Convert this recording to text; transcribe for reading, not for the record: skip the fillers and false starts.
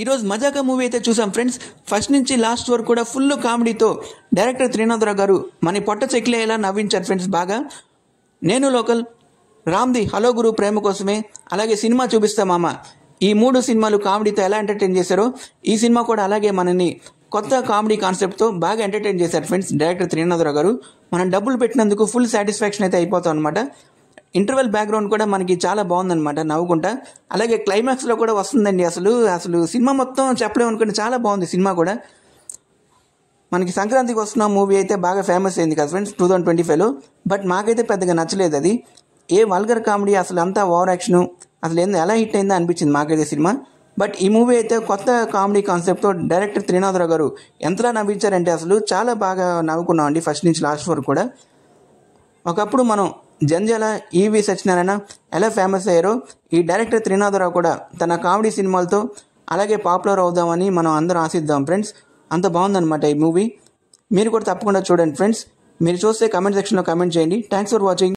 ఈరోజు మజాకా మూవీ అయితే చూసాం ఫ్రెండ్స్. ఫస్ట్ నుంచి లాస్ట్ వరకు కూడా ఫుల్ కామెడీతో డైరెక్టర్ త్రినాథరావు గారు మన పొట్ట చెక్కిలేలా నవ్వించారు ఫ్రెండ్స్ బాగా. నేను లోకల్, రామ్ది హలో గురు ప్రేమ కోసమే, అలాగే సినిమా చూపిస్తా మామ, ఈ 3 సినిమాలు కామెడీతో ఎలా ఎంటర్టైన్ చేశారో ఈ సినిమా కూడా అలాగే మనని కొత్త కామెడీ కాన్సెప్ట్తో బాగా ఎంటర్టైన్ చేశారు ఫ్రెండ్స్ డైరెక్టర్ త్రినాథరావు గారు. మనం డబ్బులు పెట్టినందుకు ఫుల్ సాటిస్ఫాక్షన్ అయితే అయిపోతాం అనమాట. ఇంటర్వెల్ బ్యాక్గ్రౌండ్ కూడా మనకి చాలా బాగుందన్నమాట నవ్వుకుంటా. అలాగే క్లైమాక్స్లో కూడా వస్తుందండి. అసలు సినిమా మొత్తం చెప్పలేము అనుకుంటే చాలా బాగుంది సినిమా కూడా. మనకి సంక్రాంతికి వస్తున్న మూవీ అయితే బాగా ఫేమస్ అయింది కదా ఫ్రెండ్స్ 2025లో. బట్ మాకైతే పెద్దగా నచ్చలేదు అది. ఏ వల్గర్ కామెడీ, అసలు అంతా ఓవర్ యాక్షను, అసలు ఎలా హిట్ అయిందో అనిపించింది మాకైతే సినిమా. బట్ ఈ మూవీ అయితే కొత్త కామెడీ కాన్సెప్ట్తో డైరెక్టర్ త్రినాథరావు గారు ఎంతలా నవ్వించారంటే అసలు చాలా బాగా నవ్వుకున్నాం అండి ఫస్ట్ నుంచి లాస్ట్ వరకు కూడా. ఒకప్పుడు మనం జంజాల, ఈవి సత్యనారాయణ ఎలా ఫేమస్ అయ్యారో ఈ డైరెక్టర్ త్రినాథరావు కూడా తన కామెడీ సినిమాలతో అలాగే పాపులర్ అవుదామని మనం అందరం ఆశిద్దాం ఫ్రెండ్స్. అంత బాగుందన్నమాట ఈ మూవీ. మీరు కూడా తప్పకుండా చూడండి ఫ్రెండ్స్. మీరు చూస్తే కమెంట్ సెక్షన్లో కమెంట్ చేయండి. Thanks for watching.